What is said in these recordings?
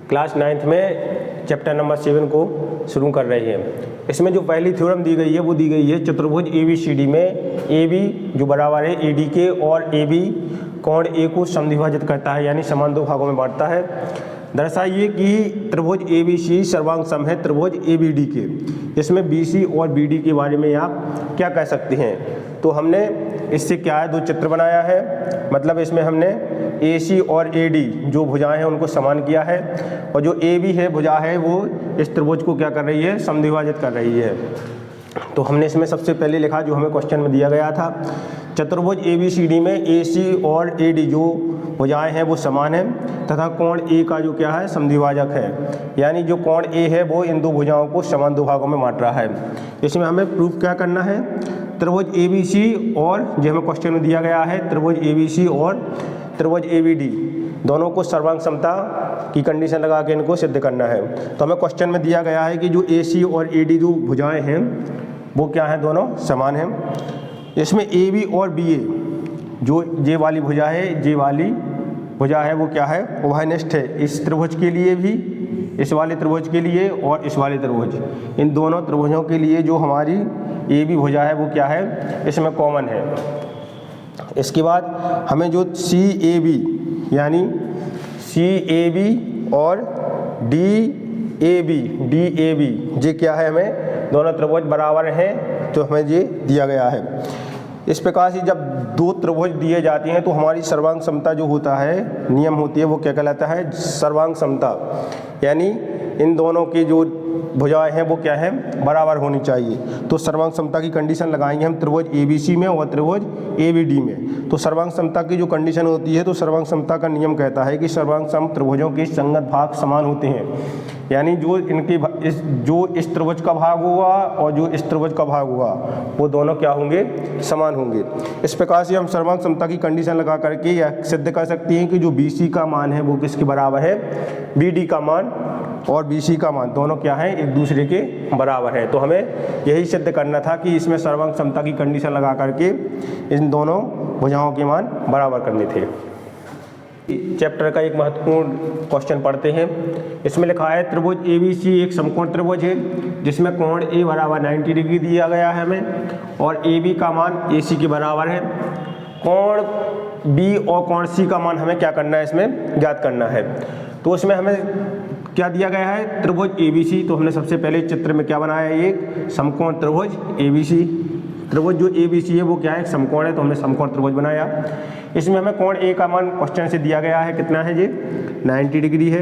Class 9th में chapter number 7 को शुरू कर रहे हैं। इसमें जो पहली थ्योरम दी गई है वो दी गई है चतुर्भुज ABCD में AB जो बराबर है AD के और AB कोण A को समद्विभाजित करता है, यानी समान दो भागों में बांटता है। दर्शाइए कि त्रिभुज ABC सर्वांग सम है त्रिभुज ABD के। इसमें BC और BD के बारे में आप क्या कह सकते हैं? तो हमने इससे क्या है, दो चित्र बनाया है, मतलब इसमें हमने AC और AD जो भुजाएं हैं उनको समान किया है, और जो AB है भुजा है वो इस त्रिभुज को क्या कर रही है, समद्विभाजित कर रही है। तो हमने इसमें सबसे पहले लिखा जो हमें क्वेश्चन में दिया गया था, चतुर्भुज ABCD में AC और AD जो भुजाएं हैं वो समान है तथा कोण A का जो क्या है, समद्विभाजक है, यानी जो कोण A है वो इन दो भुजाओं को समान दो भागों में बांट रहा है। इसमें हमें प्रूफ क्या करना है, त्रिभुज ABC और जो हमें क्वेश्चन में दिया गया है त्रिभुज ABC और त्रिभुज ABD दोनों को सर्वांग समता की कंडीशन लगा के इनको सिद्ध करना है। तो हमें क्वेश्चन में दिया गया है कि जो AC और AD जो भुजाएं हैं वो क्या है, दोनों समान हैं। इसमें AB और BA जो ये वाली भुजा है, ये वाली भुजा है वो क्या है, उभयनिष्ठ है। इस त्रिभुज के लिए भी, इस वाले त्रिभुज के लिए और इस वाले त्रिभुज, इन दोनों त्रिभुजों के लिए जो हमारी AB भुजा है वो क्या है, इसमें कॉमन है। इसके बाद हमें जो CAB यानी CAB और DAB ये क्या है, हमें दोनों त्रिभुज बराबर हैं तो हमें ये दिया गया है। इस प्रकार से जब दो त्रिभुज दिए जाते हैं तो हमारी सर्वांग समता जो होता है, नियम होती है, वो क्या कहलाता है, सर्वांग समता, यानी इन दोनों की जो भुजाएं हैं वो क्या है, बराबर होनी चाहिए। तो सर्वांग समता की कंडीशन लगाएंगे हम त्रिभुज ABC में और त्रिभुज ABD में। तो सर्वांग समता की जो कंडीशन होती है, तो सर्वांग समता का नियम कहता है कि सर्वांग सम त्रिभुजों के संगत भाग समान होते हैं, यानी जो इनके जो इस त्रिभुज का भाग हुआ और जो इस त्रिभुज का भाग हुआ वो दोनों क्या होंगे, समान होंगे। इस प्रकार से हम सर्वांग समता की कंडीशन लगा करके यह सिद्ध कर सकते हैं कि जो BC का मान है वो किसके बराबर है, BD का मान और BC का मान दोनों क्या है, एक दूसरे के बराबर है। तो हमें यही सिद्ध करना था कि इसमें सर्वांग समता की कंडीशन लगा करके इन दोनों भुजाओं के मान बराबर करने थे। चैप्टर का एक महत्वपूर्ण क्वेश्चन पढ़ते हैं। इसमें लिखा है त्रिभुज ABC एक समकोण त्रिभुज है जिसमें कोण A बराबर 90 डिग्री दिया गया है हमें, और AB का मान AC के बराबर है। कोण B और कोण C का मान हमें क्या करना है, इसमें ज्ञात करना है। तो इसमें हमें क्या दिया गया है, त्रिभुज ABC। तो हमने सबसे पहले चित्र में क्या बनाया है, एक समकोण त्रिभुज ABC। त्रिभुज जो ABC है वो क्या है, एक समकोण है, तो हमने समकोण त्रिभुज बनाया। इसमें हमें कोण A का मान क्वेश्चन से दिया गया है, कितना है, ये 90 डिग्री है,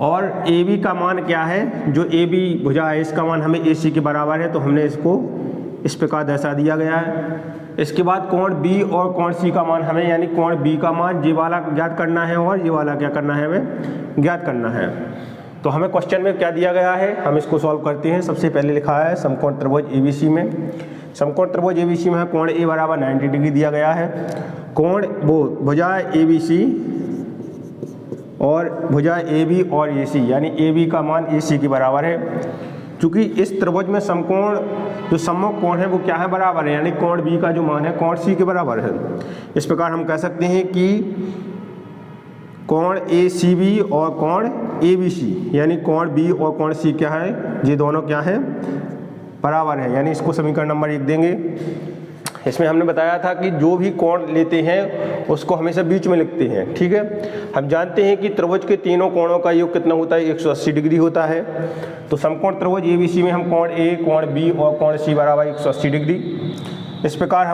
और AB का मान क्या है, जो AB भुजा है इसका मान हमें AC के बराबर है, तो हमने इसको इस प्रकार दर्शा दिया गया है। इसके बाद कोण B और कोण C का मान हमें, यानी कोण B का मान ये वाला ज्ञात करना है और ये वाला क्या करना है, हमें ज्ञात करना है। तो हमें क्वेश्चन में क्या दिया गया है, हम इसको सॉल्व करते हैं। सबसे पहले लिखा है समकोण त्रिभुज ABC में। समकोण त्रिभुज ABC में कोण A बराबर 90 डिग्री दिया गया है। कोण वो भुजा ABC और भुजा AB और AC, यानी AB का मान AC के बराबर है। चूँकि इस त्रिभुज में समकोण जो सम्मुख कोण है वो क्या है, बराबर है, यानी कोण B का जो मान है कोण C के बराबर है। इस प्रकार हम कह सकते हैं कि कोण ACB और कोण ABC, यानी कोण B और कोण C क्या है, ये दोनों क्या है, बराबर है, यानी इसको समीकरण नंबर 1 देंगे। इसमें हमने बताया था कि जो भी कोण लेते हैं उसको हमेशा बीच में लिखते हैं, ठीक है। हम जानते हैं कि त्रिभुज के तीनों कोणों का योग कितना होता है, 180 डिग्री होता है। तो समकोण त्रिभुज ABC में हम कोण A, कोण B और कोण C बराबर 180 डिग्री। इस प्रकार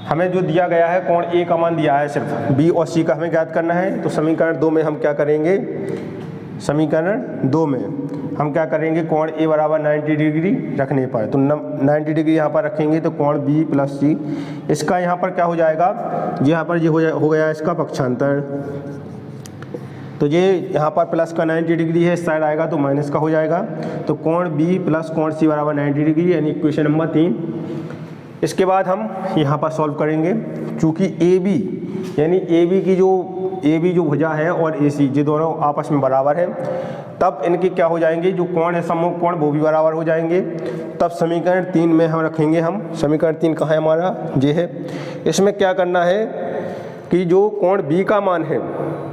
हमें जो दिया गया है, कोण A का मान दिया है, सिर्फ B और C का हमें ज्ञात करना है। तो समीकरण 2 में हम क्या करेंगे, समीकरण 2 में हम क्या करेंगे, कोण A बराबर 90 डिग्री रखने पर, तो 90 डिग्री यहाँ पर रखेंगे तो कोण B प्लस C, इसका यहाँ पर क्या हो जाएगा, यहाँ पर ये हो गया इसका पक्षांतर। तो ये यहाँ पर प्लस का 90 डिग्री है, इस साइड आएगा तो माइनस का हो जाएगा। तो कोण B प्लस कोण C बराबर 90 डिग्री, यानी इक्वेशन नंबर 3। इसके बाद हम यहाँ पर सॉल्व करेंगे। चूँकि AB यानी AB जो भुजा है और AC ये दोनों आपस में बराबर हैं, तब इनके क्या हो जाएंगे, जो कोण है सम्मुख कोण वो भी बराबर हो जाएंगे। तब समीकरण 3 में हम रखेंगे, हम समीकरण 3 कहाँ है हमारा, ये है। इसमें क्या करना है, कि जो कोण बी का मान है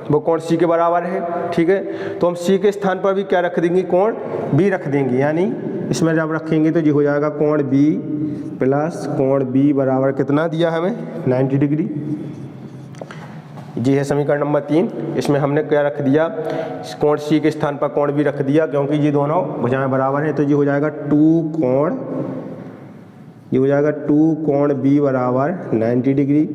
वो कोण सी के बराबर है, ठीक है। तो हम सी के स्थान पर भी क्या रख देंगे, कोण बी रख देंगे, यानी इसमें जब रखेंगे तो ये हो जाएगा कोण बी प्लस कोण बी बराबर कितना दिया हमें 90 डिग्री। जी है समीकरण नंबर 3। इसमें हमने क्या रख दिया, कोण सी के स्थान पर कोण बी रख दिया, क्योंकि ये दोनों भुजाएं बराबर हैं। तो ये हो जाएगा 2 कोण बी बराबर 90 डिग्री।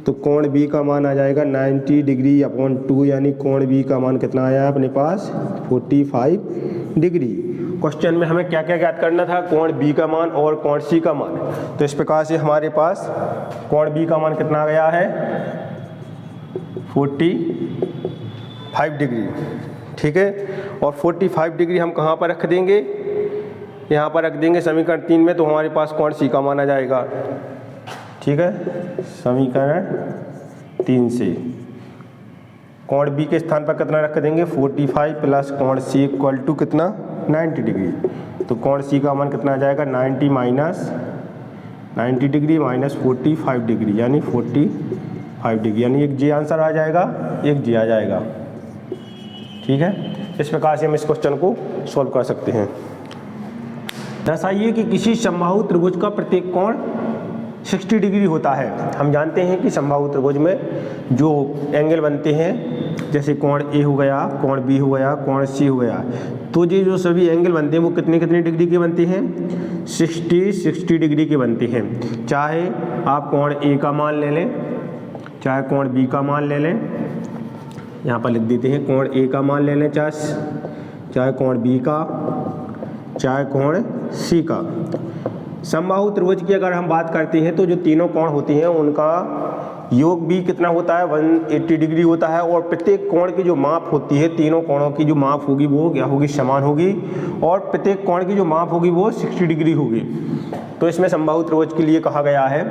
तो कोण बी का मान आ जाएगा 90 डिग्री अपॉन 2, यानी कोण बी का मान कितना आया अपने पास 45 डिग्री। क्वेश्चन में हमें क्या क्या ज्ञात करना था, कोण बी का मान और कोण सी का मान। तो इस प्रकार से हमारे पास कोण बी का मान कितना गया है 45 डिग्री, ठीक है। और 45 डिग्री हम कहाँ पर रख देंगे, यहाँ पर रख देंगे समीकरण 3 में। तो हमारे पास कोण सी का मान आ जाएगा, ठीक है। समीकरण 3 से कोण बी के स्थान पर कितना रख देंगे 45 प्लस कोण सी इक्वल टू कितना 90 डिग्री। तो कोण सी का मान कितना आ जाएगा 90 डिग्री माइनस 45 डिग्री, यानी 45 डिग्री, यानी एक जी आंसर आ जाएगा, एक जी आ जाएगा, ठीक है। इस प्रकार से हम इस क्वेश्चन को सॉल्व कर सकते हैं। दर्शाइए कि किसी समबाहु त्रिभुज का प्रत्येक कोण 60 डिग्री होता है। हम जानते हैं कि समबाहु त्रिभुज में जो एंगल बनते हैं, जैसे कोण ए हो गया, कोण बी हो गया, कोण सी हो गया, तो ये जो सभी एंगल बनते हैं वो कितने कितने डिग्री के बनते हैं 60 डिग्री के बनते हैं। चाहे आप कोण ए का मान ले लें, चाहे कोण बी का मान ले लें, यहाँ पर लिख देते हैं कोण ए का मान ले लें, चाहे कोण बी का, चाहे कोण सी का। समबाहु त्रिभुज की अगर हम बात करते हैं तो जो तीनों कोण होते हैं उनका योग भी कितना होता है 180 डिग्री होता है। और प्रत्येक कोण की जो माप होती है, तीनों कोणों की जो माप होगी वो क्या होगी, समान होगी। और प्रत्येक कोण की जो माप होगी वो 60 डिग्री होगी। तो इसमें समबाहु त्रिभुज के लिए कहा गया है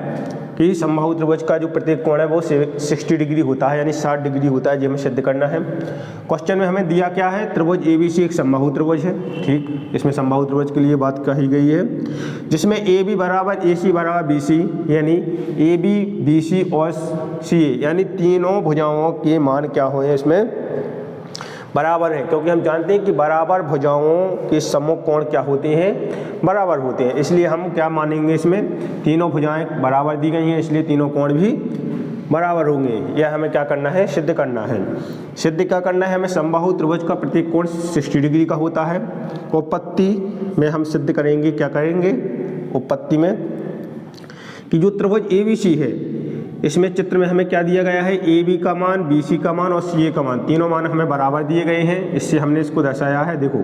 कि समबाहु त्रिभुज का जो प्रत्येक कोण है वो 60 डिग्री होता है, यानी 60 डिग्री होता है। ये हमें सिद्ध करना है। क्वेश्चन में हमें दिया क्या है, त्रिभुज ABC एक समबाहु त्रिभुज है, ठीक। इसमें समबाहु त्रिभुज के लिए बात कही गई है, जिसमें AB बराबर AC बराबर BC, यानी AB BC और CA, यानी तीनों भुजाओं के मान क्या हुए इसमें बराबर है। क्योंकि हम जानते हैं कि बराबर भुजाओं के सम्मुख कोण क्या होते हैं, बराबर होते हैं। इसलिए हम क्या मानेंगे, इसमें तीनों भुजाएं बराबर दी गई हैं, इसलिए तीनों कोण भी बराबर होंगे। यह हमें क्या करना है, सिद्ध करना है। सिद्ध क्या करना है हमें, समबाहु त्रिभुज का प्रत्येक कोण 60 डिग्री का होता है। उपपत्ति में हम सिद्ध करेंगे, क्या करेंगे उपपत्ति में, कि जो त्रिभुज ABC है इसमें चित्र में हमें क्या दिया गया है, AB का मान, BC का मान और CA का मान, तीनों मान हमें बराबर दिए गए हैं। इससे हमने इसको दर्शाया है, देखो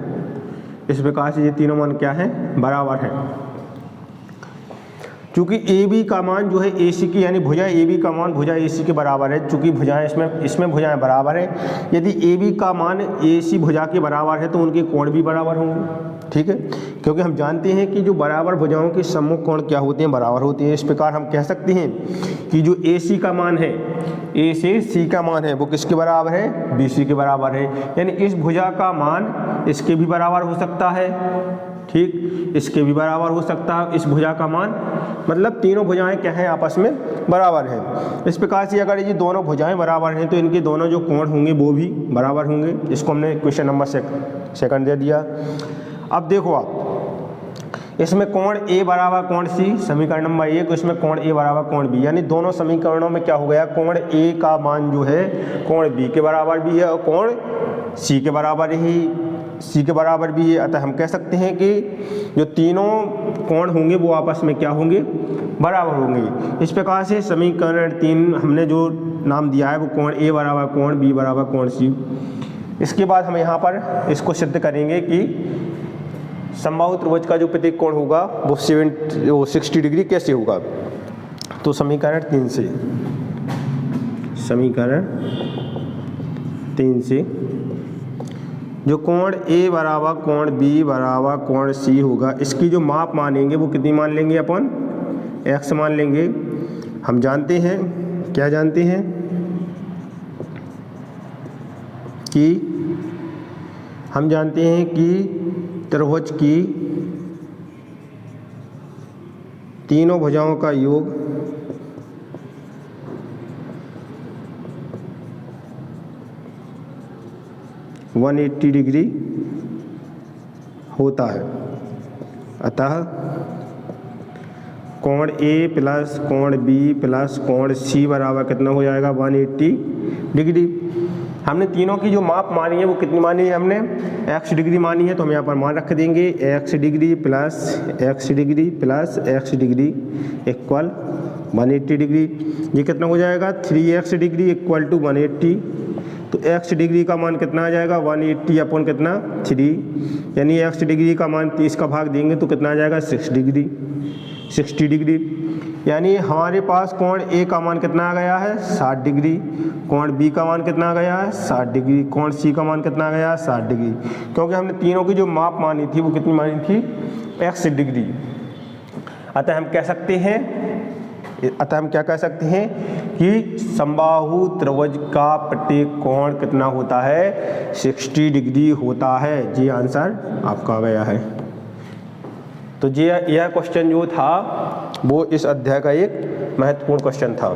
इस प्रकार से ये तीनों मान क्या है, बराबर है। चूँकि AB का मान जो है AC की, यानी भुजा AB का मान भुजा AC के बराबर है। चूँकि भुजाएं इसमें भुजाएं बराबर है, यदि AB का मान AC भुजा के बराबर है तो उनके कोण भी बराबर होंगे, ठीक है। क्योंकि हम जानते हैं कि जो बराबर भुजाओं के सम्मुख कोण क्या होते हैं, बराबर होते हैं। इस प्रकार हम कह सकते हैं कि जो AC का मान है, A से C का मान है, वो किसके बराबर है, BC के बराबर है। यानी इस भुजा का मान इसके भी बराबर हो सकता है, ठीक, इसके भी बराबर हो सकता है इस भुजा का मान, मतलब तीनों भुजाएं क्या हैं, आपस में बराबर हैं। इस प्रकार से अगर ये दोनों भुजाएं बराबर हैं तो इनके दोनों जो कोण होंगे वो भी बराबर होंगे। इसको हमने क्वेश्चन नंबर सेकंड दे दिया। अब देखो आप, इसमें कोण A बराबर कोण C, समीकरण नंबर 1, इसमें कोण A बराबर कोण B, यानी दोनों समीकरणों में क्या हो गया, कोण A का मान जो है कोण B के बराबर भी है और कोण C के बराबर भी है। अतः हम कह सकते हैं कि जो तीनों कोण होंगे वो आपस में क्या होंगे, बराबर होंगे। इस प्रकार से समीकरण 3 हमने जो नाम दिया है वो कोण A बराबर कोण B बराबर कोण C। इसके बाद हम यहाँ पर इसको सिद्ध करेंगे कि समबाहु त्रिभुज का जो प्रत्येक कोण होगा वो 60 डिग्री कैसे होगा। तो समीकरण 3 से जो कोण A बराबर कोण B बराबर कोण C होगा, इसकी जो माप मानेंगे वो कितनी मान लेंगे, अपन x मान लेंगे। हम जानते हैं, क्या जानते हैं कि हम जानते हैं कि त्रिभुज की तीनों भुजाओं का योग 180 डिग्री होता है। अतः कोण ए प्लस कोण बी प्लस कोण सी बराबर कितना हो जाएगा 180 डिग्री। हमने तीनों की जो माप मानी है वो कितनी मानी है, हमने x डिग्री मानी है, तो हम यहाँ पर मान रख देंगे x degree plus x degree plus x degree equal 180 degree. ये कितना हो जाएगा 3x डिग्री इक्वल टू 180। तो x डिग्री का मान कितना आ जाएगा 180 अपॉन कितना 3, यानी x डिग्री का मान 30 का भाग देंगे तो कितना आ जाएगा 60 डिग्री। यानी हमारे पास कोण A का मान कितना आ गया है 60 डिग्री, कोण B का मान कितना आ गया है 60 डिग्री, कोण C का मान कितना आ गया है 60 डिग्री, क्योंकि हमने तीनों की जो माप मानी थी वो कितनी मानी थी x डिग्री। अतः हम क्या कह सकते हैं कि समबाहु त्रिभुज का प्रत्येक कोण कितना होता है 60 डिग्री होता है। जी आंसर आपका आ गया है। तो यह क्वेश्चन जो था वो इस अध्याय का एक महत्वपूर्ण क्वेश्चन था।